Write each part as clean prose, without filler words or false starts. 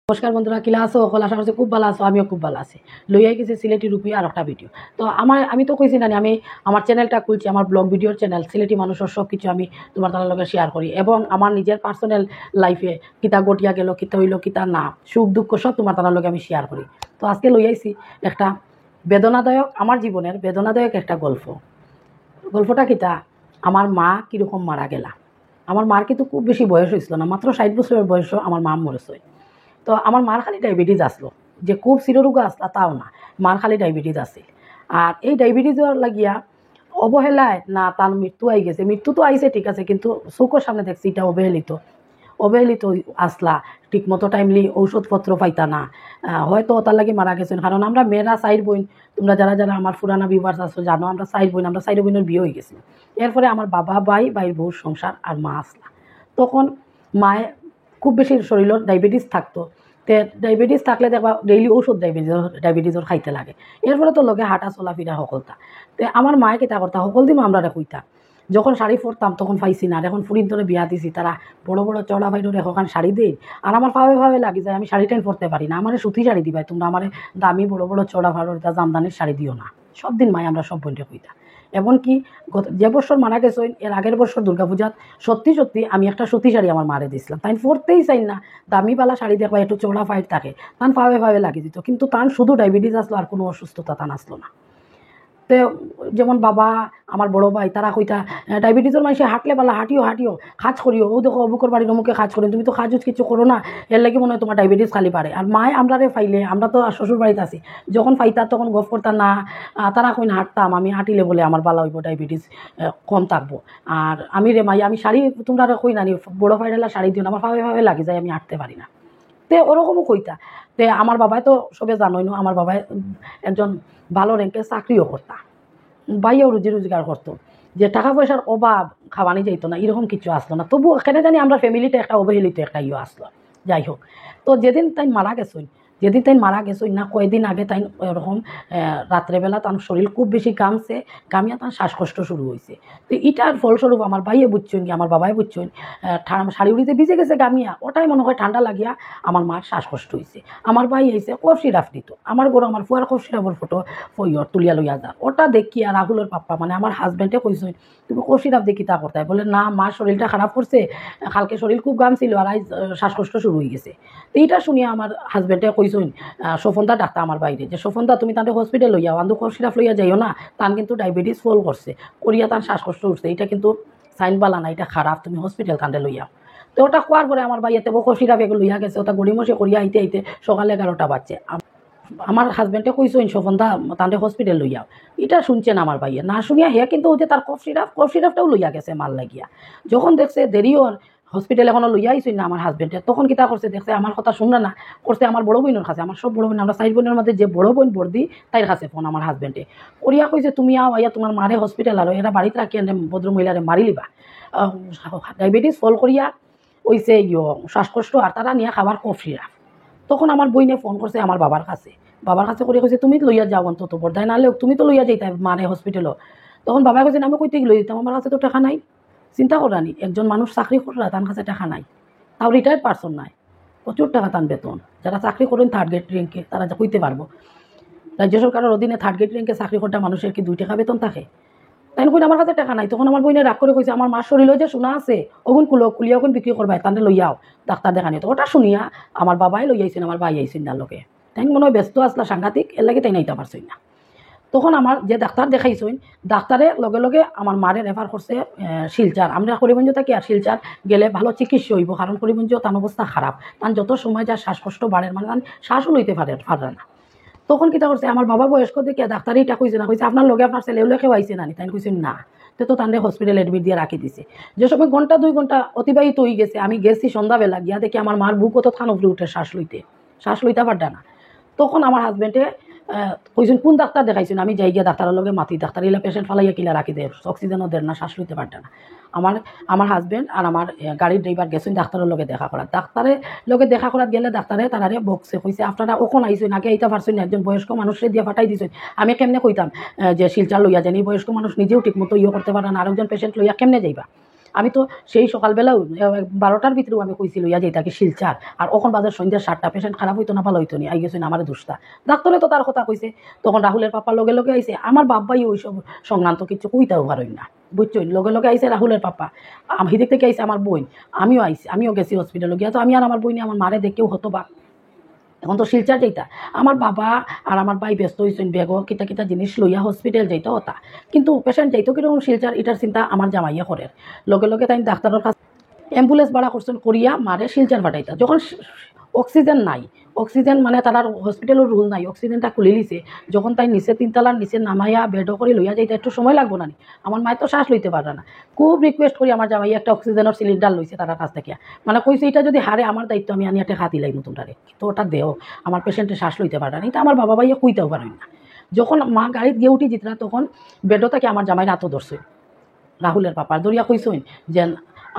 নমস্কার বন্ধুরা, কিলা আছো? অকল আশা করছি খুব ভালো আছো। আমিও খুব ভালো আছি। লইয়াই গেছি সিলেটি রুপি আর একটা ভিডিও। তো আমি তো কইছি না আমি আমার চ্যানেলটা খুলছি, আমার ব্লগ ভিডিওর চ্যানেল। সিলেটি মানুষের সব কিছু আমি তোমার তার লগে শেয়ার করি এবং আমার নিজের পার্সোনাল লাইফে কিতা গটিয়া গেল, কিতা হইল, কিতা না, সুখ দুঃখ সব তোমার তার লগে আমি শেয়ার করি। তো আজকে লইয়াইছি একটা বেদনাদায়ক, আমার জীবনের বেদনাদায়ক একটা গল্প। গল্পটা কিতা, আমার মা কীরকম মারা গেলা। আমার মার কিন্তু খুব বেশি বয়স হয়েছিল না, মাত্র 60 বছরের বয়সও আমার মা মরেছে। তো আমার মার খালি ডায়াবেটিস আসলো, যে খুব চিররোগা আসলা তাও না, মার খালি ডায়াবেটিস আছিল। আর এই ডায়াবেটিসের লাগিয়া অবহেলায় না তার মৃত্যু আই গেছে। মৃত্যু তো আইছে ঠিক আছে, কিন্তু চৌকোর সামনে দেখছি এটা অবহেলিত অবহেলিত আসলা। ঠিকমতো টাইমলি ঔষধপত্র পাইতা না, হয়তো তার লাগে মারা গেছেন। কারণ আমরা মেয়েরা সাইড বোন, তোমরা যারা যারা আমার পুরানা ভিউয়ার্স আছো জানো, আমরা সাইড বোন, আমরা সাইড বোনের বিয়ে হয়ে গেছিল। এরপরে আমার বাবা, বাইর বউর সংসার আর মা আসলা। তখন মায়ে খুব বেশি শরীরের ডায়াবেটিস থাকতো। তে ডায়াবেটিস থাকলে দেখবা ডেইলি ওষুধ ডায়াবেটিসের খাইতে লাগে। এরপরে তো লগে হাঁটা চলাফিরা সকলতা। তে আমার মায়ে কিতা করতা, সকল দিনও আমরা কইতা। যখন শাড়ি পরতাম তখন পাইছি না, এখন ফুরিন তোরে বিয়া দিছি, তারা বড় বড় চড়া বাইরের এখন শাড়ি দেই। আর আমার ভাবে লাগি যায় আমি শাড়ি টাইম পরতে পারি না। আমার সুতি শাড়ি দিবাই তোমরা, আমার দামি বড় বড় চড়া ভাড়োর জামদানির শাড়ি দিও না। সব দিন মাই আমরা সব বোনটা কইতা। এমনকি যে বছর মারা গেছে এর আগের বছর দুর্গাপূজাত সত্যি সত্যি আমি একটা সুতি শাড়ি আমার মারে দিয়েছিলাম। তাই পরতেই চাই না, দামিওয়ালা শাড়ি দেখবা একটু চড়া ফাইট থাকে, তান ভাবে লাগিয়ে দিত। কিন্তু তার শুধু ডায়াবেটিস আসলো, আর কোনো অসুস্থতা তান আসলো না। তো যেমন বাবা, আমার বড় ভাই, তারা কইতা ডায়াবেটিসের মানুষে হাঁটলে পালা, হাঁটিও কাজ করিও। ও দেখো অবুকর বাড়ির অমুকে কাজ করেন, তুমি তো কাজ কিছু করো না, এর লাগে মনে হয় তোমার ডায়াবেটিস খালি পারে। আর মায় আমরা ফাইলে, আমরা তো শ্বশুর বাড়িতে আছি, যখন ফাইতা তখন গপ করতাম না। তারা কই না হাঁটতাম, আমি হাঁটিলে বলে আমার ভালো হইব, ডায়াবেটিস কম থাকবো। আর আমি মাই, আমি শাড়ি তোমরা কই না বড় ফাইডালা শাড়ি দিও না, আমার ভাবে লাগে যায় আমি হাঁটতে পারি না। তে ওরকমও কইতা। তে আমার বাবাই তো সবে জানোই না, আমার বাবাই একজন ভালো র্যাঙ্কের চাকরিও করতা, বাইও রুজি রোজগার করতো, যে টাকা পয়সার অভাব খাওয়ানি যাইতো না, এরকম কিছু আসলো না। তবু এখানে জানি আমরা ফ্যামিলিতে একটা অবহেলিত একটা আসলো। যাই হোক, তো যেদিন তাই মারা গেছই না, কয়েকদিন আগে তাই এরকম রাত্রেবেলা তার শরীর খুব বেশি গামিয়া তার শ্বাসকষ্ট শুরু হয়েছে। তো এটার ফলস্বরূপ আমার ভাইয়ে বুঝছেন কি, আমার বাবাই বুঝছেন, শাড়ি উড়িতে ভিজে গেছে গামিয়া, ওটাই মনে হয় ঠান্ডা লাগিয়া আমার মার শ্বাসকষ্ট হয়েছে। আমার ভাই এসে কফ সিরাপ দিত, আমার গরু আমার ফুয়ার কফ সিরাপের ফটো তুলিয়া লইয়া যা। ওটা দেখি আর রাহুলের পাপ্পা মানে আমার হাজব্যান্ডে কইছেন, তুমি কফ সিরাপ দেখি তা করতে বলে না, মার শরীরটা খারাপ করছে, কালকে শরীর খুব গাম ছিল আর আজ শ্বাসকষ্ট শুরু হয়ে গেছে। তো এইটা শুনিয়া আমার হাজব্যান্ডে কইছেন, সফনদা ডাক্তার আমার বাইরে, যে সফনদা তুমি তাদের হসপিটাল লইয়াও, আন্দু কফ সিরাপ লইয়া যাইও না, তার কিন্তু ডায়াবেটিস ফল করছে, করিয়া তার শ্বাসকষ্ট উঠছে, এটা কিন্তু সাইন বালা না, এটা খারাপ, তুমি হসপিটাল তান্ডে লইয়াও। তো ওটা খোয়ার পরে আমার ভাইয়াতে কফ সিরাপ এগুলো লইয়া গেছে, ওটা গড়িমসে করিয়া আইতে সকালে 11টা বাজছে। আমার হাজব্যান্ডে কইছেন সফনদা তান্ডে হসপিটাল লইয়াও, এটা শুনছেন আমার ভাইয়া, না শুনিয়া হে কিন্তু ওই যে তার কফ সিরাপটাও লইয়া গেছে মাল লাগিয়া। যখন দেখছে দেরিও হসপিটাল এখনও লইয়া আইসই না আমার হাজব্যান্ডে, তখন কিতা করছে, দেখছে আমার কথা শুননা না, করছে আমার বড় বোনের কাছে, আমার সব বড় বোন, আমরা 4 বোনের মধ্যে যে বড় বোন বর্দি তাইর কাছে ফোন আমার হাজব্যান্ডে করিয়া কইছে, তুমি আও আইয়া তোমার মারে হসপিটাল আলো, এরা বাড়িতে রাখি ভদ্রমহিলারে মারি লিবা, ডায়াবেটিস ফল করিয়া ওইছে শ্বাসকষ্ট, আর তারা নিয়ে খাবার কফ সিরাপ। তখন আমার বইনে ফোন করছে আমার বাবার কাছে করে কইছে, তুমি লইয়া যাও অন্তত বর্দায়, নাহলে তুমি তো লইয়া যাইতে মারে হসপিটালও। তখন বাবা কইছে আমি কইতে লই দিতাম, আমার কাছে তো টাকা নাই। চিন্তা করানি, একজন মানুষ চাকরি করা তার কাছে টাকা নাই, তাও রিটায়ার্ড পারসন নাই, প্রচুর টাকা তান বেতন। যারা চাকরি করেন 3rd গ্রেড র্যাঙ্কে তারা যা কইতে পারবো, রাজ্য সরকারের অধীনে 3rd গ্রেড র্যাঙ্কে চাকরি করতে মানুষের কি 2 টাকা বেতন থাকে? তাই কই আমার কাছে টাকা নাই। তখন আমার বইনে রাগ করে কইছে, আমার মার শরীরও যে শোনা আছে, ওগুন কুলিয়া ওগুন বিক্রি করবাই, তাদের লইয়াও ডাক্তার দেখানি। তো ওটা শুনিয়া আমার বাবাই লই আইছেন, আমার ভাই আইছেন না লোকে, তাই মনে হয় ব্যস্ত আসলা সাংঘাতিক, এর লাগে তাই নাইতে পারছই না। তখন আমার যে ডাক্তার দেখাইছেন, ডাক্তারে লগে আমার মারে রেফার করছে শিলচার। আমরা করিমগঞ্জ থাকি, আর শিলচার গেলে ভালো চিকিৎসা হইব, কারণ করিমগঞ্জ তার অবস্থা খারাপ, তার যত সময় যা শ্বাসকষ্ট বাড়ে, মানে শ্বাসও লইতে পারে না। তখন কিতা করছে, আমার বাবা বয়স্ক দেখে ডাক্তার এটা কইছে না, কইছে আপনার লগে আপনার ছেলে কেউ আইছে না, তাই কইছেন না। তো তান্ডে হসপিটাল এডমিট দিয়ে রাখি দিছে। যে সময় 1-2 ঘন্টা অতিবাহিত হয়ে গেছে, আমি গেছি সন্ধ্যাবেলা, গিয়া দেখি আমার মার বুক কত থান উপরে উঠে শ্বাস লইতে পারটা না। তখন আমার হাজব্যান্ডে কইছেন কোন ডাক্তার দেখাইছেন, আমি যাই গিয়া ডাক্তারের লগে মাতি, ডাক্তার ইলা পেশেন্ট ফালাইয়া কিলা রাখি দেয়, অক্সিজেনও দেন না, শ্বাস লইতে পারটা না। আমার হাজব্যান্ড আর আমার গাড়ির ড্রাইভার গেছেন ডাক্তারের লগে দেখা করা। ডাক্তারের লগে দেখা করার গেলে ডাক্তারে তারারে বকছে, কইছে আপনারা ওখন আইছেন, আগে এইটা পারছেন না, একজন বয়স্ক মানুষের দিয়ে পাঠাই দিয়েছেন। আমি কেমনে কইতাম যে শিলচার লইয়া যান, এই বয়স্ক মানুষ নিজেও ঠিকমতো করতে পারে না, আরেকজন পেশেন্ট লইয়া কেমনে যাইবা। আমি তো সেই সকালবেলাও 12টার ভিতরেও আমি কইছিল ইয়া যে তাকে শিলচার, আর ওখন বাজার সন্ধ্যা 7টা, পেশেন্ট খারাপ হইতো না ভালো হইতো নি, আই গেছেন আমার দোষটা, ডাক্তারে তো তার কথা কইছে। তখন রাহুলের পাপার লগে লগে আইছে, আমার বাবাই ওইসব সংক্রান্ত কিছু কইতাও পারেন না, বুঝছো, লগে লগে আইছে রাহুলের পাপা, আমি দিক থেকে আইছে আমার বোন, আমিও আইছি, আমিও গেছি হসপিটালে গিয়া। তো আমি আর আমার বোনে আমার মারে দেখেও হতো বা এখন তো শিলচার যাইতা, আমার বাবা আর আমার ভাই ব্যস্ত হয়েছেন বেগ কিতা কিতা জিনিস লইয়া হসপিটাল যাইতো হতা, কিন্তু পেশেন্ট যাইতো কিরকম শিলচার এটার চিন্তা আমার জামাইয়া করে। লগে লগে তাই ডাক্তারের কাছে অ্যাম্বুলেন্স ভাড়া করছেন করিয়া মারে শিলচার পাঠাইতা। যখন অক্সিজেন নাই, অক্সিজেন মানে তার হসপিটালের রুল নাই, অক্সিজেনটা খুলে লিছে, যখন তাই নিচে 3তলার নিচে নামাইয়া বেড করে লইয়া যাইতে একটু সময় লাগবো না, আমার মায়ের তো শ্বাস লইতে পারে না। খুব রিকোয়েস্ট করি আমার জামাই একটা অক্সিজেনের সিলিন্ডার লইছে তার কাছ থেকে, মানে কইছে এটা যদি হারে আমার দায়িত্ব, আমি আনি একটা খাতি লাগি তোমরারে, তো ওটা দেও, আমার পেশেন্টের শ্বাস লইতে পারে না, এটা আমার বাবা ভাইয়া কইতেও পারেন না। যখন মা গাড়িতে গিয়ে উঠি জিতরা, তখন বেডও থেকে আমার জামাই রাতও ধরছে, রাহুলের পাপার দরিয়া কইসইন যে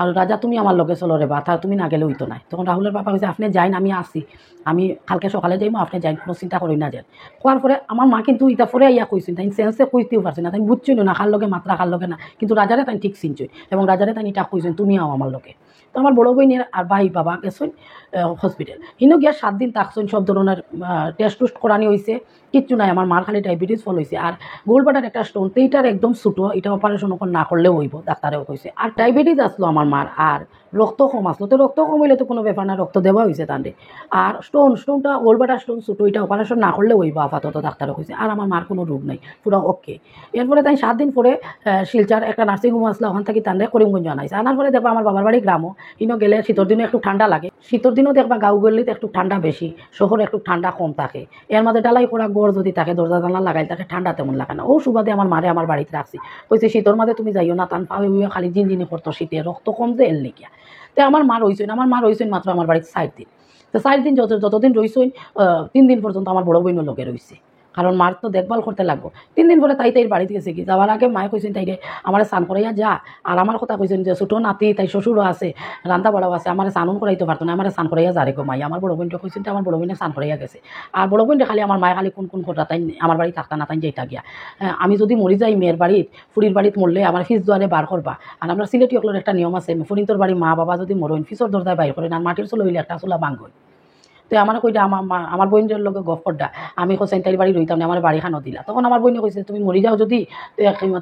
আর রাজা তুমি আমার লগে চলো রে বাথা, তুমি না গেলে হইতো নাই। তখন রাহুলের পাপা কইছে আপনি যাইন, আমি আসি, আমি কালকে সকালে যাইমো, আপনি যাইন, কোনো চিন্তা করি না যান। কোয়ার পরে আমার মা কিন্তু ইটা পরে ইয়া কইছেন, তাই সেন্সে কইতেও পারছি না, তাই বুঝছই না খার লগে মাত্রা খার লগে না, কিন্তু রাজারে তাই ঠিক চিনছই, এবং রাজারে তাই এটা কইছেন তুমি আও আমার লগে। তো আমার বড় বইনের আর ভাই বাবা গেছেন হসপিটাল, ইনো গিয়া 7 দিন থাকছেন, সব ধরনের টেস্ট টুস্ট করানি হয়েছে, কিচ্ছু নাই, আমার মার খালি ডায়াবেটিস ফল হয়েছে, আর গোলবাটার একটা স্টোন, তো এইটার একদম ছোটো, এটা অপারেশন ওখান না করলেও হইব ডাক্তারেও কইছে। আর ডায়াবেটিস আসলো আমার মার, আর রক্ত কম আসলো, তো রক্ত কম হইলে তো কোনো ব্যাপার না, রক্ত দেওয়া হয়েছে তান্ডে। আর স্টোনটা গোলবাটার স্টোন ছোটো, এটা অপারেশন না করলেও হইব আপাতত ডাক্তারও কইছে। আর আমার মার কোনো রোগ নাই, পুরো ওকে। এরপরে তাই 7 দিন পরে শিলচার একটা নার্সিংহোম আসলো, ওখান থেকে তান্ডে করিমগঞ্জ আনাইছে। আনার পরে দেখবা আমার বাবার বাড়ি গ্রামও, ইনো গেলে শীতের দিনও একটু ঠান্ডা লাগে, শীতের দিনও দেখবা গাঁও গল্লিতে একটু ঠান্ডা বেশি, শহরে একটু ঠান্ডা কম থাকে। এর মধ্যে ডালাই করা গড় যদি থাকে, দরজা জানলা লাগাই থাকে, ঠান্ডা তেমন লাগে না। ও সুবাদে আমার মারে আমার বাড়িতে রাখছি, কইছে শীতের মাঝে তুমি যাইও না, টান পাবে খালি জিনজিনি করতো শীতে, রক্ত কম যে এর লিখিয়া। তো আমার মা রইছেন, আমার মা রইছেন মাত্র আমার বাড়িতে 4 দিন। তো 4 দিন যতদিন রইছেন, 3 দিন পর্যন্ত আমার বড় বোনের লগে রইছে, কারণ মার তো দেখভাল করতে লাগবো। 3 দিন পরে তাই বাড়িতে গেছে, কি যাওয়ার আগে মায়ে কইছেন তাইরে আমার স্নান করাইয়া যা, আর আমার কথা কইছেন যে ছোটো নাতি তাই শ্বশুরও আছে, রান্না বাড়াও আছে, আমার স্নান করাইতে পারতো না, আমার স্নান করাইয়া যা রে গো মাই। আমার বড় বোনটা কইছেন আমার বড় বোনে স্নান করাইয়া গেছে, আর বড় বোনটা খালি আমার মায়ে খালি কোন কথা তাই আমার বাড়ি থাকতা না, তাই যাইতা গিয়া আমি যদি মরি যাই মেয়ের বাড়িত, ফুরির বাড়িতে মরলে আমার ফিস দুয়ারে বার করবা। আর আমরা সিলেটি অকলের একটা নিয়ম আছে, ফুরিন্তর বাড়ি মা বাবা যদি মরেন ফিসর দরজায় বাইর করেন, আর মাটির চুলো হইলে একটা চুলা ভাঙবেন। তো আমার কইটা আমার বোনের লগে গপ করডা, আমি কোসাইন তাই বাড়ি রইতাম না, আমার বাড়ি খানো দিলা। তখন আমার বোনে কইছে তুমি মরি যাও যদি,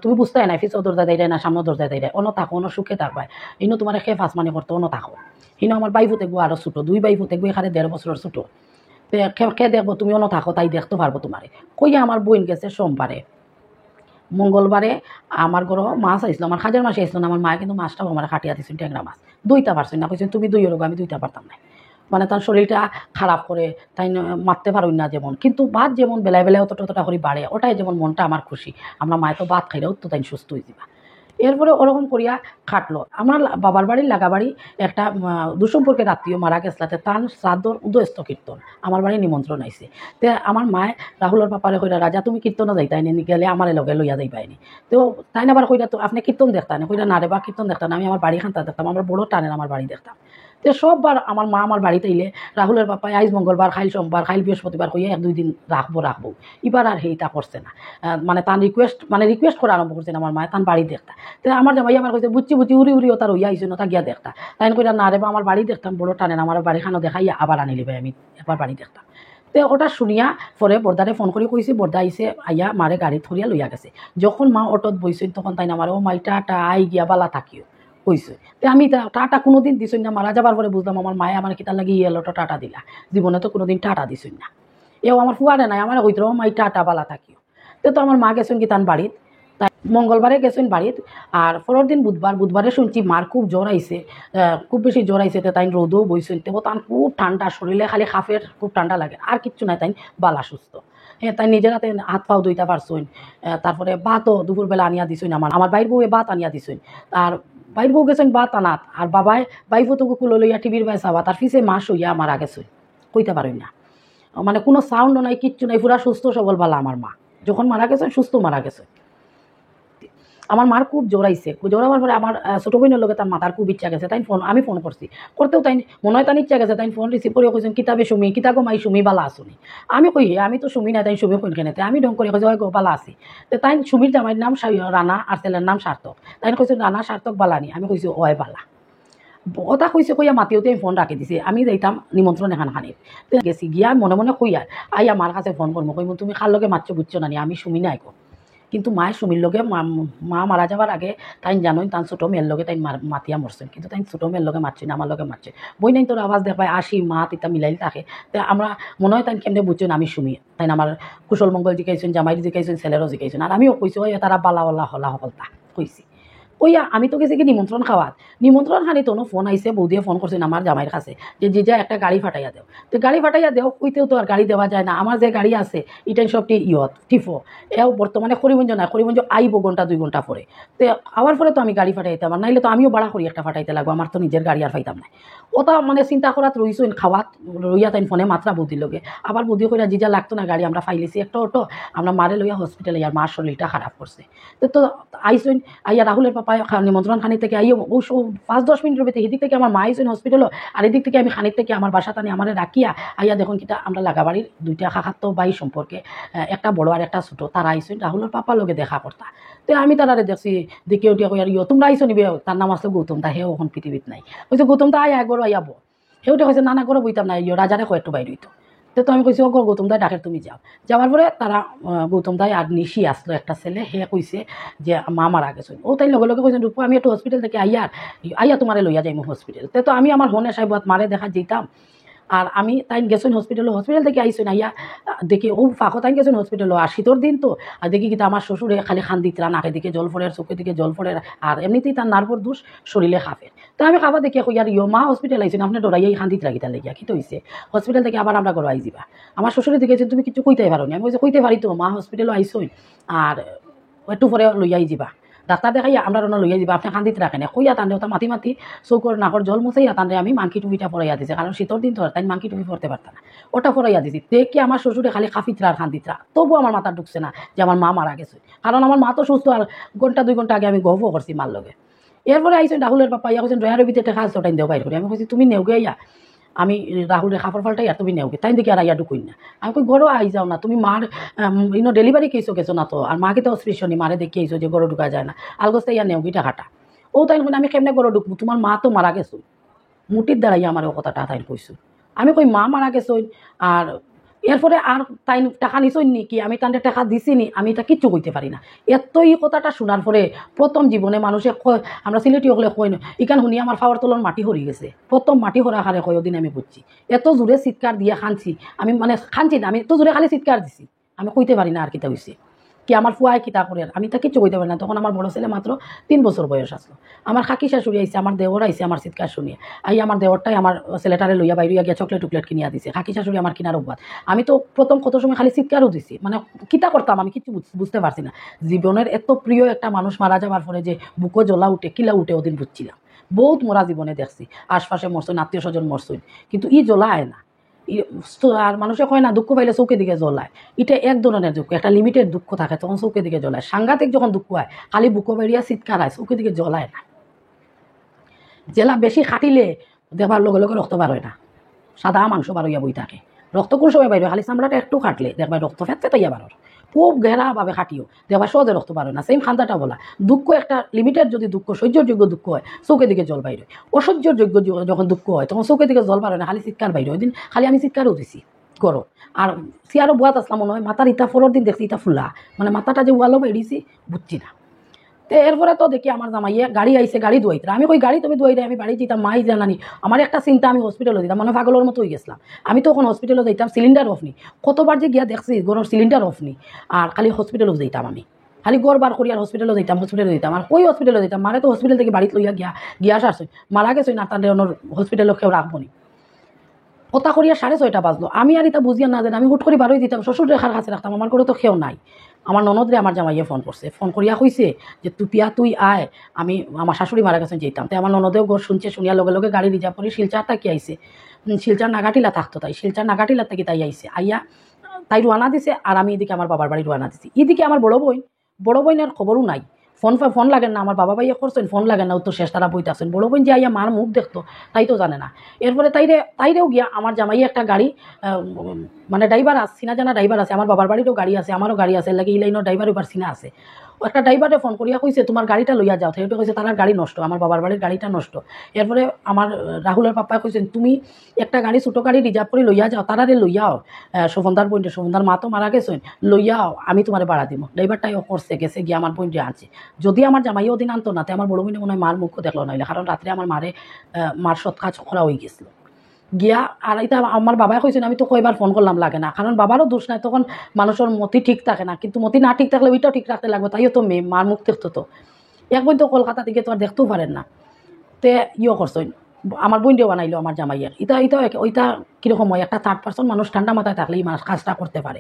তুমি বুঝতে না ফিসর দরজা দেয় না, সামনে দরজা দেয়, অন্য থাকো, অন্য সুখে থাকবাই, ইনো তোমার খে ফাঁস মানে করতো, অন্য থাকো। ইনো আমার বাইফু দেখবো আরো ছোটো, 2 বাইফু দেখবো, এখানে 1.5 বছরের ছোটো। তো খে দেখবো তুমি অন্য থাকো, তাই দেখতে পারবো তোমারে। কইয়া আমার বোন গেছে সোমবারে, মঙ্গলবারে আমার ঘর মাছ আইসলো, আমার খাজার মাছ আইসলো না, আমার মায়ে কিন্তু মাছটাও আমার খাটিয়া দিচ্ছেন, ট্যাংরা মাছ 2টা পারছেন না, কইছেন তুমি 2 রোগ, আমি 2টা পারতাম না, মানে তার শরীরটা খারাপ করে তাই মারতে পারুন না যেমন, কিন্তু ভাত যেমন বেলায় বেলায় অতটা করে বাড়ে, ওটাই যেমন মনটা আমার খুশি, আমরা মায়ে তো ভাত খাইলেও তো তাই সুস্থ হয়ে যাবা। এরপরে ওরকম করিয়া খাটলো। আমার বাবার বাড়ির লাগাবাড়ি একটা দুঃসম্পর্কের আত্মীয় মারা গেছলাতে তার শ্রাদ্ধর উদয়স্ত কীর্তন, আমার বাড়ি নিমন্ত্রণ আইছে। তে আমার মায়ে রাহুলের পাপারে কইরা রাজা তুমি কীর্তনও যাইতাইনি, গেলে আমার লগে লইয়া যাইবাইনি। তো তাই না আবার কইরা তো আপনি কীর্তন দেখতাম, কইরা না রে বা কীর্তন দেখতাম, আমি আমার বাড়ি খান্তা দেখতাম, আমার বড় টানের আমার বাড়ি দেখতাম। তো সববার আমার মা আমার বাড়িতে এলে রাহুলের পাপায় আইজ মঙ্গলবার, খাইল সোমবার, খাইল বৃহস্পতিবার কইয়া 1-2 দিন রাখবো। এবার আর সেইটা করছে না, মানে তার রিকোয়েস্ট করা আরম্ভ করছেন আমার মায়ে, তার বাড়ি দেখতা। তো আমার জামাই আমার কইছে বুঝছি উড়িও তার হইয়া আইসো না, তা গিয়া দেখতা। তাই কইরা না রে বা আমার বাড়ি দেখতাম, বড় টানেন আমার বাড়ি খানো দেখাইয়া আবার আনি লিবে, আমি একবার বাড়ি দেখতাম। তো ওটা শুনিয়া পরে বর্দারে ফোন করে কইছি, বর্দা আইসে আইয়া মারে গাড়ি ধরিয়া লইয়া গেছে। যখন মা অটোত বইছেন তখন তাই না আমার ও মাইটা আই গিয়া বালা থাকিও কইছে। তো আমি টাটা কোনোদিন দিছই না, মারা যাবার পরে বুঝলাম আমার মায়ে আমার কিতার লাগি ইয়েলোটা টাটা দিলা, জীবনে তো কোনোদিন টাটা দিছই না। এও আমার ফুয়ারে নাই, আমার কইতে মাই টাটা বালা থাকিও। তো আমার মা গেছেন কি তার বাড়িত, তাই মঙ্গলবারে গেছেন বাড়িত, আর পরের দিন বুধবারে শুনছি মার খুব জ্বর আইছে, খুব বেশি জ্বর আইছে, তো তাই রোদও বইছেন, তো তান খুব ঠান্ডা, শরীরে খালি খাফের খুব ঠান্ডা লাগে, আর কিচ্ছু নাই, তাই বালা সুস্থ। হ্যাঁ, তাই নিজের হাতে হাত পাও ধুইতে পারছইন। তারপরে ভাতও দুপুরবেলা আনিয়া দিছইন, আমার বাইর বউয়ে ভাত আনিয়া দিছইন, আর বাইর বউ গেছেন ভাত আনাত, আর বাবাই বাইফুতকে কুলো লইয়া টিভির বাই চাবা, তার পিছে মাস হইয়া মারা গেছে, কইতে পারেন না, মানে কোনো সাউন্ডও নাই, কিচ্ছু নাই, পুরা সুস্থ সবল বালা আমার মা, যখন মারা গেছে সুস্থ মারা গেছে। আমার মার খুব জোরাইছে, জোরাবার পরে আমার ছোটো বোনের লগে তার মাথার খুব ইচ্ছা গেছে, তাই আমি ফোন করছি, করতেও তাই মনে হয় তার ইচ্ছা গেছে, তাই ফোন রিসিভ করে কইছেন কিতাবে সুমি কিতা গো মাই সুমি বালা আসুনি। আমি কই আমি তো সুমি না, তাই সুমি কোন কেনেতে আমি ঢং করে কইছি ওই গো বালা আছি। তো তাই সুমির জামাইয়ের নাম রানা আর ছেলের নাম সার্থক, তাই কইছে রানা সার্থক বালানি, আমি কইছি ওই বালা। ওটা কইছে কইয়া মাতিওতে আমি ফোন রাখি দিছি, আমি যাইতাম নিমন্ত্রণ এখান খানির গেছি গিয়া মনে মনে কইয়া আই আমার কাছে ফোন করবো, কইব তুমি খার লগে মারছো বুঝছো না, আমি সুমি নাই কো। কিন্তু মায়ের সুমির লগে মা মারা যাবার আগে তাই জানোই তার ছোটো মেয়ের লগে তাই মাতিয়া মরছেন, কিন্তু তাই ছোটো মেয়ের লগে মারছি না, আমার লগে মারছে। বই নাই তোর আওয়াজ দেখায় আসি মা তিতা মিলাইল থাকে। তো আমরা মনে হয় তাই কেমনে বুঝছেন আমি সুমি, তাই আমার কুশল মঙ্গল জিকাইছেন, জামাইর জিকাইছেন, ছেলেরও জিকাইছেন। আর আমিও কইছি ওই তারা বালাওয়ালা হলা হলতা কইছি। কইয়া আমি তো গেছি কি নিমন্ত্রণ খাওয়াত, নিমন্ত্রণ খানি তোনো ফোন আইসে, বৌদিয়ে ফোন করছেন আমার জামাইয়ের কাছে যে জিজা একটা গাড়ি ফাটাইয়া দেও। তো গাড়ি ফাটাইয়া দেও কইতেও তো আর গাড়ি দেওয়া যায় না, আমার যে গাড়ি আছে ইটাই সবটি টিফো এও বর্তমানে খড়িমঞ্জ না, খড়িমঞ্জ আইব ঘন্টা 2 ঘন্টা পরে। তো আবার পরে তো আমি গাড়ি ফাটাইতাম, আর নাইলে তো আমিও ভাড়া করি একটা ফাটাইতে লাগবো, আমার তো নিজের গাড়ি আর পাইতাম না। ওটা মানে চিন্তা করাত রইছইন খাওয়াত রইয়া তাই ফোনে মাত্রা বৌদির লগে, আবার বৌদি কইরা জিজা লাগতো না গাড়ি, আমরা ফাইলেছি একটা অটো, আমরা মারে লইয়া হসপিটালে, আর মার শরীরটা খারাপ করছে। তো আইসইন আইয়া রাহুলের পাপায় নিমন্ত্রণ খানি থেকে আইও ও 5-10 মিনিটের ভিতরে এদিক থেকে আমার মা আইসইন হসপিটালও, আর এদিক থেকে আমি খানির থেকে আমার বাসা টানি আমার রাখিয়া আইয়া দেখুন কিটা আমরা লাগাবাড়ির 2টা খাখাতো ভাই সম্পর্কে, একটা বড় আর একটা ছোটো, তারা আইসইন রাহুলের পাপার লগে দেখা করতা। তো আমি তারারে দেখছি দেখে উঠিয়া কই আর তোমরা আইসো নিবে, তার নাম আছে গৌতম দা, হেও এখন পৃথিবীত নাই। কইছে গৌতম দা আয় একবার আইয়াবো, হেউটা কইছে না না করে বইতাম না, রাজারে কয়েকটু বাইর হইতো। তো আমি কইছি ও গৌতম দাই ডাকের তুমি যাও। যাওয়ার পরে তারা গৌতম দাই আর নিশি আসলো একটা ছেলে, হে কইছে যে মা মারা গেছে। ও তাই লগে লগে কইছেন রূপা আমি একটু হসপিটাল থেকে আইয়া তোমারে লইয়া যাইমু হসপিটাল। তো আমি আমার হনে সাহেবাত মারে দেখা যেতাম, আর আমি তাই গেছেন হসপিটাল থেকে আইসেন আইয়া দেখি ও ফাঁকো তাই গেছেন হসপিটালও, আর শীতর দিন তো, আর দেখি কিন্তু আমার শ্বশুরে খালি খান দিতরা, নাকের দিকে জল ফোড়ে, চোখের দিকে জল ফোড়ে, আর এমনিতেই তার নার্ভর দোষ, শরীরে খাফের। তো আমি খাবার দেখি কই আর মা হসপিটাল আইসেন আপনি ডরাইয়াই খান দিতরা গিতা লেগিয়া কি তো হইছে, হসপিটাল থেকে আবার আমরা ঘরে আই যাবা। আমার শ্বশুরে দেখেছেন তুমি কিছু কইতেই পারো নি, আমি কইছে কইতে পারি তো, মা হসপিটালও আইসই আর একটু পরে লইয়াই যাবা, ডাক্তার দেখাইয়া আমরা রওনা লইয়া যাবা, আপনি খান্দিতে রাখেন কইয়া তান ওটা মাতি মাতি চৌকর নাকর জল মুছাইয়া তানরে আমি মাংকি টুপিটা পরাইয়া দিছে, কারণ শীতর দিন তো তাই মাংকি টুপি পরতে পারতাম না, ওটা পরাইয়া দিছি। দেখি আমার শ্বশুরে খালি খাফিতরা আর খান্দিতরা, তবু আমার মাথা ঢুকছে না যে আমার মা মারা গেছে, কারণ আমার মা তো সুস্থ, আর ঘন্টা 2 ঘন্টা আগে আমি গল্প করছি মার লগে। এরপরে আইসেন রাহুলের পাপা ইয়া কইছেন ড্রয়ারের ভিতরে টাকা আছে ওটাই দেও বাইর করি, আমি কইছি তুমি নেওগে ইয়া, আমি রাহুলের খাফর ফালটাই আর তুমি নেওগে, তাই দেখি আর আইয়া ঢুকুই না। আমি কই গরো আই যাও না, তুমি মার ডেলিভারি কেসও গেছো না তো, আর মাকে তো অস্পৃশ্যনি মারে দেখি আইসো যে গরো ঢুকা যায় না, আলগোস্তে ইয়া নেওগি টাকাটা। ও তাই আমি কেমনে গরো ঢুকবো, তোমার মা তো মারা গেছো, মুটির দ্বারাই আমার ও কথাটা তাই কইছো। আমি কই মা মারা গেছো, আর এরপরে আর তাই টাকা নিছই নি কি, আমি তাদের টাকা দিছি নি, আমি এটা কিচ্ছু কইতে পারি না। এই কথাটা শোনার পরে প্রথম জীবনে মানুষে আমরা সিলেটি হলে কই না ইকান শুনি আমার ফাওয়ার তলন মাটি হরি গেছে, প্রথম মাটি হরা হারে কয় দিন আমি বুঝছি, এত জোরে চিৎকার দিয়ে খানছি আমি, মানে খানছি না আমি, এত জোরে খালি চিৎকার দিছি, আমি কইতে পারি না আর কিতা হয়েছে কি, আমার ফুয়ায় কিতা করে, আমি তা কিচ্ছু কইতে পারি না। তখন আমার বড় ছেলে মাত্র 3 বছর বয়স আসলো, আমার কাকি শাশুড়ি আইসে, আমার দেওর আইসে আমার চিৎকার শুনিয়ে, আমার দেওরটাই আমার ছেলেটারে লইয়া বাইরিয়া গিয়া চকলেট টুকলেট কিনিয়া দিছে, কাকি শাশুড়ি আমার কিনার অভ্যাস। আমি তো প্রথম কত সময় খালি চিৎকারও দিছি, মানে কিতা করতাম আমি কিছু বুঝতে পারছি না। জীবনের এত প্রিয় একটা মানুষ মারা যাওয়ার পরে যে বুকো জ্বলা উঠে কিলা উঠে ওদিন বুঝছিলাম। বহুত মরা জীবনে দেখছি, আশপাশে মরছইন, আত্মীয় স্বজন মরছইন, কিন্তু জ্বলা আয় না। আর মানুষে কয় না দুঃখ পাইলে চৌকে দিকে জ্বলায়, এটা এক ধরনের দুঃখ, একটা লিমিটেড দুঃখ থাকে তখন চৌকে দিকে জ্বলায়। সাংঘাতিক যখন দুঃখ হয় খালি বুকো বেরিয়া চিৎকার হয়, চৌকে দিকে জ্বলায় না। জেলা বেশি খাটিলে দেবার লগে লগে রক্ত বার হয় না, সাদা মাংস বার হইয়া বই থাকে, রক্ত কোন সময় বাইরে, খালি চামড়াটা একটু খাটলে দেখবা রক্ত ফেটতে তাইয়া বারোর, খুব গেরাভাবে খাটিও দেখবা সহজে রক্ত বার হয় না। সেম খান্দাটা বলা, দুঃখ একটা লিমিটেড যদি দুঃখ সহ্যযোগ্য দুঃখ হয় চৌকে দিকে জল বাইরে, অসহ্যযোগ্য যখন দুঃখ হয় তখন চৌকে দিকে জল বার হয় না, খালি চিৎকার বাইরে। ওই দিন খালি আমি চিৎকারও দিছি করো, আর সিয়ারও বুয়াত আসলাম মনে হয়, মাথার ইটা ফোরের দিন দেখছি ইটা ফুলা, মানে মাথাটা যে ওয়ালো বেরিয়েছি বুঝছি না। তো এরপরে তো দেখি আমার জামাইয়ে গাড়ি আইসে, গাড়ি ধুয়াইতে, আমি কই গাড়ি তুমি ধুয়াইতে, আমি বাড়ি যেতাম, মাই জানানি। আমার একটা চিন্তা, আমি হসপিটালে দিতাম, মানে পাগলের মতো হয়ে গেছিলাম। আমি তখন হসপিটালে যাইতাম, সিলিন্ডার অফ নি, কতবার যে গিয়া দেখছি গরুর সিলিন্ডার অফ নি, আর খালি হসপিটালেও যাইতাম আমি, খালি গড় বার করি আর হসপিটালে যেতাম, আর ওই হসপিটালে যেতাম, মারে তো হসপিটাল থেকে বাড়িতে লইয়া গিয়া আসছে, মারা গেছে না তাদের হসপিটালে কেউ রাখবো নি। কথা করিয়া 6:30 বাজলো, আমি আর এটা বুঝিয়া না জানি, আমি হুট করে বারোই দিতাম, শ্বশুর রেখার কাছে রাখতাম, আমার করে তো খেয়েও নাই। আমার ননদরে আমার জামাইয়ে ফোন করছে, ফোন করিয়া কইছে যে তুই আয়, আমি আমার শাশুড়ি মারা গেছে যেতাম। তাই আমার ননদেও ঘর শুনছে, শুনিয়া লগে লগে গাড়ি রিজার্ভ করে শিলচার তাকি আইসে, শিলচার নাগাটিলা থাকতো, তাই শিলচার নাগাটিলা থেকে তাই আইসে, আইয়া তাই রোয়ানা দিছে, আর আমি এদিকে আমার বাবার বাড়ি রোয়ানা দিছি। এদিকে আমার বড় বোনের খবরও নাই, ফোন লাগেন না, আমার বাবা ভাইয়া করছেন, ফোন লাগেন না, উত্তর শেষ তারা বইতে আসেন। বড় বোন যে আইয়া মার মুখ দেখতো তাই তো জানে না। এরপরে তাইরেও গিয়া আমার জামাই একটা গাড়ি, মানে ড্রাইভার আছে, চিনা জানা ড্রাইভার আছে, আমার বাবার বাড়িরও গাড়ি আছে, আমারও গাড়ি আছে, লাগে এই লাইনের ড্রাইভার এবার চিনা আছে। একটা ড্রাইভারে ফোন করিয়া কইছে তোমার গাড়িটা লইয়া যাও, সেটা কইছে তার গাড়ি নষ্ট, আমার বাবার বাড়ির গাড়িটা নষ্ট। এরপরে আমার রাহুলের পাপ্পা কইছেন তুমি একটা গাড়ি ছোটো গাড়ি রিজার্ভ করে লইয়া যাও, তারারে লইয়াও, শোভনদার বোনটা, শোভনদার মা তো মারা গেছেন, লইয়াও, আমি তোমার ভাড়া দিব। ড্রাইভারটাইও করছে, গেছে গিয়ে আমার বোনটা আনছে। যদি আমার জামাইও দিন আনতো না, আমার বড় বোনে মনে হয় মার মুখও দেখলো নাইলে, কারণ রাত্রে আমার মার সৎ কাজ করা হয়ে গেছিল গিয়া। আর এটা আমার বাবাই কইছেন, আমি তো কয়বার ফোন করলাম লাগে না, কারণ বাবারও দোষ নাই, তখন মানুষের মতি ঠিক থাকে না, কিন্তু মতি না ঠিক থাকলে ওইটাও ঠিক রাখতে লাগবে, তাইও তো মেয়ে মার মুখ দেখতো। তো এক বোন তো কলকাতা থেকে তো আর দেখতেও পারেন না, তে করছেন আমার বোনটাও বানাইলো আমার জামাইয়ের। ওইটা কীরকম হয়, একটা থার্ড পার্সন মানুষ ঠান্ডা মাথায় থাকলেই মানুষ কাজটা করতে পারে।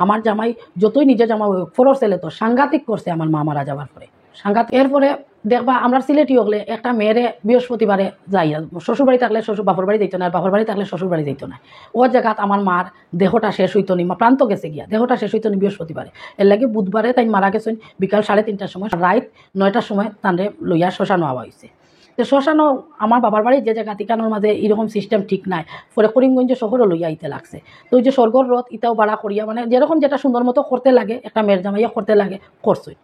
আমার জামাই যতই নিজে জামাই ফোরর ছেলে তো সাংঘাতিক করছে আমার মা মারা যাওয়ার পরে, সাংঘাতিক। এরপরে দেখবা আমরা সিলেটি হলে একটা মেয়েরে বৃহস্পতিবারে যাই, শ্বশুর বাড়ি থাকলে শ্বশুর বাপর বাড়ি যাইতো না, আর বাপর বাড়ি থাকলে শ্বশুর বাড়ি যাইতো না। ওর জায়গাত আমার মার দেহটা শেষ হইতো নি, প্রান্ত গেছে গিয়া, দেহটা শেষ হইতো নি বৃহস্পতিবারে। এর লাগে বুধবারে তাই মারা গেছেন বিকাল 3:30টার সময়, রাত 9টার সময় তাঁরে লইয়া শ্মশানো আওয়া হয়েছে। তো শ্মশানও আমার বাবার বাড়ির যে জায়গা ঠিকানোর মাঝে এরকম সিস্টেম ঠিক নাই, পরে করিমগঞ্জে শহরও লইয়া আইতে লাগছে। তো ওই যে স্বর্গর রথ ইটাও বাড়া করিয়া, মানে যেরকম যেটা সুন্দর মতো করতে লাগে একটা মেয়ের জামাইয়া করতে লাগে করছই,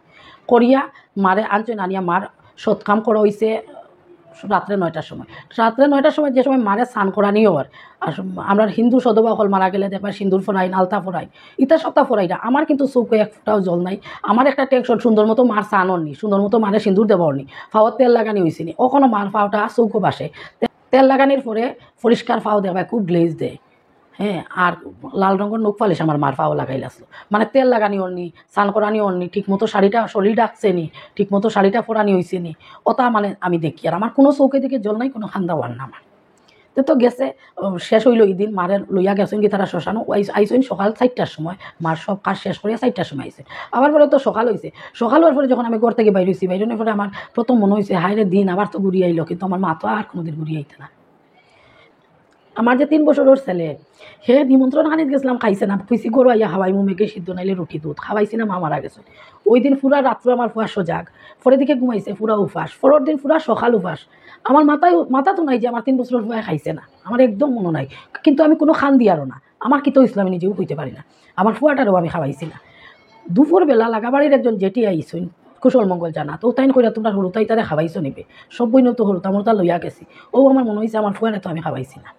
করিয়া মারে আনছই, আনিয়া মার সৎকাম করা হয়েছে রাত্রে 9টার সময়। রাত্রে 9টার সময় যে সময় মারে স্নান করা নিয়েও আর আমরা হিন্দু সদবা হল মারা গেলে দেখবা সিন্দুর ফোরাই, আলতা ফোরাই, ইটা সপ্তাহ ফোরাই না। আমার কিন্তু চৌকে এক ফুটাও জল নাই, আমার একটা টেনশন সুন্দর মতো মার স্নানর নি, সুন্দর মতো মারে সিন্দুর দেবর নি, ফাওয়ার তেল লাগানি হয়েছে নি, ওখানে মার ফাওটা চৌকো বাসে, তেল লাগানির পরে পরিষ্কার ফাও দেখবা খুব গ্লেজ দেয়। হ্যাঁ, আর লাল রঙের নখ পালিশ আমার মার ফাও লাগাইল আসলো, মানে তেল লাগানি অন্যি, স্নান করানি অন্যি, ঠিক মতো শাড়িটা শরীর ডাকছে নি, ঠিক মতো শাড়িটা ফোরানি হয়েছে নি, ওটা মানে আমি দেখি। আর আমার কোনো চৌকে দিকে জল নাই, কোনো খান্দা ওয়ার না আমার। তো গেছে শেষ হইল এই দিন, মারে লইয়া গেছেন কি তারা শ্মশানো, আইসেন সকাল 4টার সময়, মার সব কাজ শেষ করিয়া 4টার সময় আইসে। আবার পরে তো সকাল হয়েছে, সকাল হওয়ার পরে যখন আমি ঘর থেকে বাইরে হয়েছি, বাইরের পরে আমার প্রথম মনে হয়েছে হায় রে দিন আবার তো ঘুরিয়ে আইলো, কিন্তু আমার মা তো আর কোনোদিন ঘুরিয়ে আইতে না। আমার যে 3 বছরের ছেলে, হে নিমন্ত্রণ খানিত গেছিলাম, খাইছে না, খুঁজছি গরু আইয়া খাওয়াই মুমেকে সিদ্ধ নাইলে রুটি দুধ খাওয়াইছি না, মা মারা গেছে। ওই দিন পুরা রাত্রে আমার ফুয়া সজাগ, পরের দিকে ঘুমাইছে পুরা উপাস, পরের দিন পুরা সকাল উপাস। আমার মাথা তো নাই যে আমার 3 বছরের ফুয়া খাইছে না, আমার একদম মনে নাই। কিন্তু আমি কোনো খান দিয়ারও না, আমার কি তো ইসলামী নিজেও কইতে পারি না, আমার ফুয়াটারও আমি খাওয়াইছি না। দুপুরবেলা লাগাবাড়ির একজন জেঠি আইসুন, কুশল মঙ্গল জানা, তো তাই কইরা তোমরা হরুতাই তারে খাওয়াইছো নিবে, সব বই তো হরুতা মরুতা লইয়া গেছি। ও আমার মনে হয়েছে আমার ফুয়ারে তো আমি খাওয়াইছি না।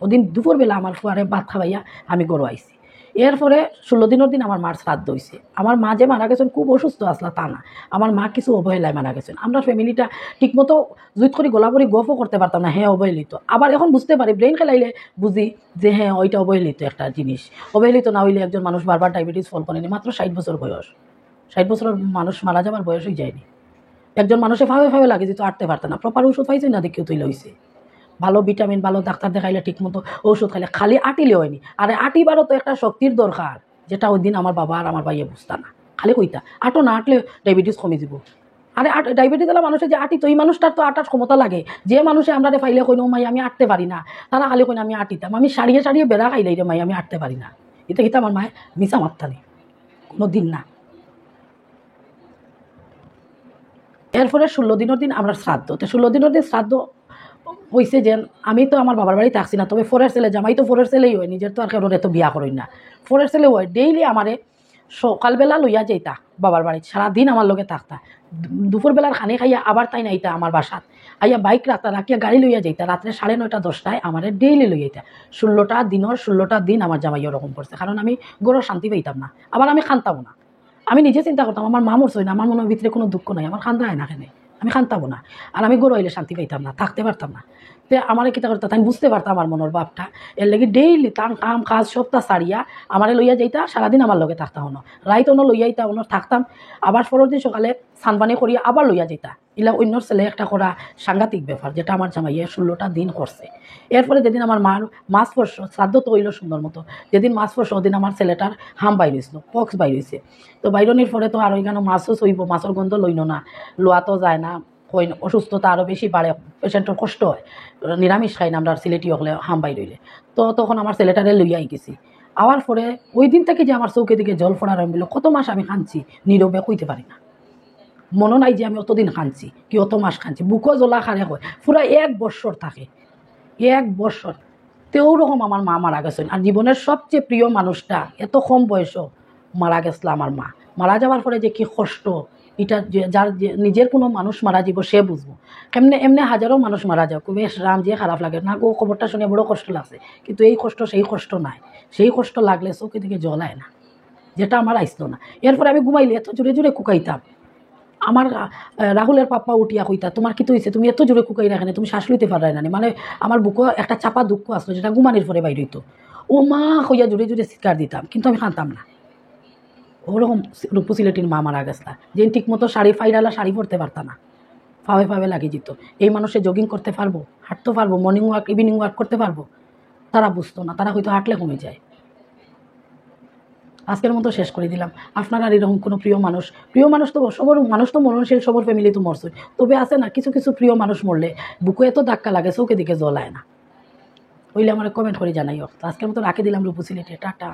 ওদিন দুপুরবেলা আমার ফুয়ারে ভাত খাওয়াইয়া আমি গরু আইছি। এরপরে 16 দিনের দিন আমার মার শ্রাদ্ধ হয়েছে। আমার মা যে মারা গেছেন খুব অসুস্থ আসলা তা না, আমার মা কিছু অবহেলায় মারা গেছেন। আমরা ফ্যামিলিটা ঠিকমতো জুইত করে গোলাপরি গফও করতে পারতাম না, হ্যাঁ অবহেলিত। আবার এখন বুঝতে পারি, ব্রেন খেলাইলে বুঝি যে হ্যাঁ ওইটা অবহেলিত একটা জিনিস। অবহেলিত না হইলে একজন মানুষ বারবার ডায়াবেটিস ফল করেনি, মাত্র 60 বছর বয়স, 60 বছরের মানুষ মারা যাবার বয়সই যায়নি। একজন মানুষে ফাঁবে লাগে যে তো আটতে পারত না, প্রপার ওষুধ পাইছে না দেখেও তুই লইছে, ভালো ভিটামিন ভালো ডাক্তার দেখাইলে ঠিকমতো ওষুধ খাইলে, খালি আটিলে হয়নি। আর আটিবারও তো একটা শক্তির দরকার, যেটা ওই দিন আমার বাবা আর আমার ভাইয়ে বুঝতা না, খালি কইতা আটো না আটলে ডায়াবেটিস কমে যাব। আরে ডায়াবেটিস হলে মানুষের যে আটি, তো এই মানুষটার তো আটার ক্ষমতা লাগে। যে মানুষে আমরা ফাইলে কইনো মাই আমি আটতে পারি না, তারা খালি কইনা আমি আটিতাম, আমি সারিয়ে বেড়া খাইলে রে মাই আমি আটতে পারি না। এটা কিন্তু আমার মায়ের মিশা মাত্রা নেই কোনো দিন না। এরপরে 16 দিনের দিন আমরা শ্রাদ্ধ, তো 16 দিনের দিন শ্রাদ্ধ হয়েছে যে আমি তো আমার বাবার বাড়ি থাকছি না, তবে ফোরের ছেলে জামাই তো ফোরের ছেলেই হয়, নিজের তো আর কেউ এত বিয়া করেন না, ফোরের ছেলে হয়। ডেইলি আমারে সকালবেলা লইয়া যাইতা বাবার বাড়ি, সারাদিন আমার লগে থাকতা, দুপুরবেলার খানি খাইয়া আবার তাই নাইতা আমার বাসাত আইয়া বাইক রাখিয়া গাড়ি লইয়া যাইতা, রাত্রে 9:30 10টায় আমার ডেইলি লইয়া যাইতা। 16টা দিন আমার জামাই ওরকম করছে, কারণ আমি গরুর শান্তি পাইতাম না, আবার আমি খানতামও না। আমি নিজে চিন্তা করতাম আমার মা মরছই না, আমার মনের ভিতরে কোনো দুঃখ নাই, আমার খান্দা হয় না, কেন আমি খানতাবো না। আর আমি গরু হইলে শান্তি পাইতাম না, থাকতে পারতাম না। তো আমার কিতা করতাম তাই বুঝতে পারতাম আমার মনের ভাবটা, এর লাগে ডেইলি তার কাম কাজ সবটা সারিয়া আমারে লইয়া যাইতা, সারাদিন আমার লগে থাকতাম হনো, রাইত অন্য লইয়া যাইতা, অন্য থাকতাম, আবার পরের দিন সকালে সানবানি করিয়া আবার লইয়া যাইতা। এলা অন্যর ছেলে একটা করা সাংঘাতিক ব্যাপার, যেটা আমার জামাইয়ে 16টা দিন করছে। এরপরে যেদিন আমার মার মাছ পরশ, শ্রাদ্ধ তো হইল সুন্দর মতো, যেদিন মাছ পরশ ওদিন আমার ছেলেটার হাম বাইর হয়েছিল, পক্স বাইর হয়েছে। তো বাইরনির পরে তো আর ওইখানে মাছও চইব, মাছের গন্ধ লইন না, লোয়া তো যায় না, অসুস্থতা আরও বেশি বাড়ে, পেশেন্টের কষ্ট হয়, নিরামিষ খাই না আমরা সিলেটি হলে হাম বাই রইলে। তো তখন আমার ছেলেটারে লইয়াই গেছি। আওয়ার পরে ওই দিন থেকে যে আমার চৌকে দিকে জল ফোড়ার হইল, কত মাস আমি কাঁদছি নীরবে কইতে পারি না। মনে নাই যে আমি অতদিন খানছি কি অত মাস খানছি, বুকও জ্বলা খারে হয় পুরা 1 বছর থাকে, 1 বছর। তেও রকম আমার মা মারা গেছেন। আর জীবনের সবচেয়ে প্রিয় মানুষটা এত কম বয়সও মারা গেছিল আমার মা। মারা যাওয়ার পরে যে কি কষ্ট, এটা যার নিজের কোনো মানুষ মারা যাব সে বুঝবো। এমনি এমনি হাজারো মানুষ মারা যাও, বেশ রাম যে খারাপ লাগে না, ও খবরটা শুনে বড় কষ্ট লাগছে, কিন্তু এই কষ্ট সেই কষ্ট নাই। সেই কষ্ট লাগলে চোখে দিকে জ্বলায় না, যেটা আমার আইসলো না। এরপরে আমি ঘুমাইলে এত জোরে জোরে কুকাইতাম, আমার রাহুলের পাপ্পা উঠিয়া কইতা তোমার কি তো হয়েছে, তুমি এত জোরে কুকাই রাখেন, তুমি শ্বাস লইতে পারাই না। মানে আমার বুকও একটা চাপা দুঃখ আসলো, যেটা ঘুমানির পরে বাইর হইতো। ও মা হইয়া জোরে জোরে চিৎকার দিতাম, কিন্তু আমি খানতাম না। ওরকম রূপু সিলেটির মা মারা গেছলা, যে ঠিক মতো শাড়ি ফাইরালা শাড়ি পরতে পারতা না, ফাওয়ে ফাওয়ে লাগিয়ে যেত। এই মানুষে জগিং করতে পারবো, হাঁটতে পারবো, মর্নিং ওয়াক ইভিনিং ওয়াক করতে পারবো, তারা বুঝতো না। তারা হয়তো হাঁটলে কমে যায়। আজকের মতো শেষ করে দিলাম। আপনার আর এরকম কোনো প্রিয় মানুষ তো সবার মানুষ তো মরণশীল, সবার ফ্যামিলি তো মরছে, তবে আছে না কিছু কিছু প্রিয় মানুষ মরলে বুকে এত ধাক্কা লাগে চৌকে দিকে জ্বলায় না, হইলে আমার কমেন্ট করে জানাইও। তো আজকের মতো রাখে দিলাম রূপু সিলেটে, টাটা।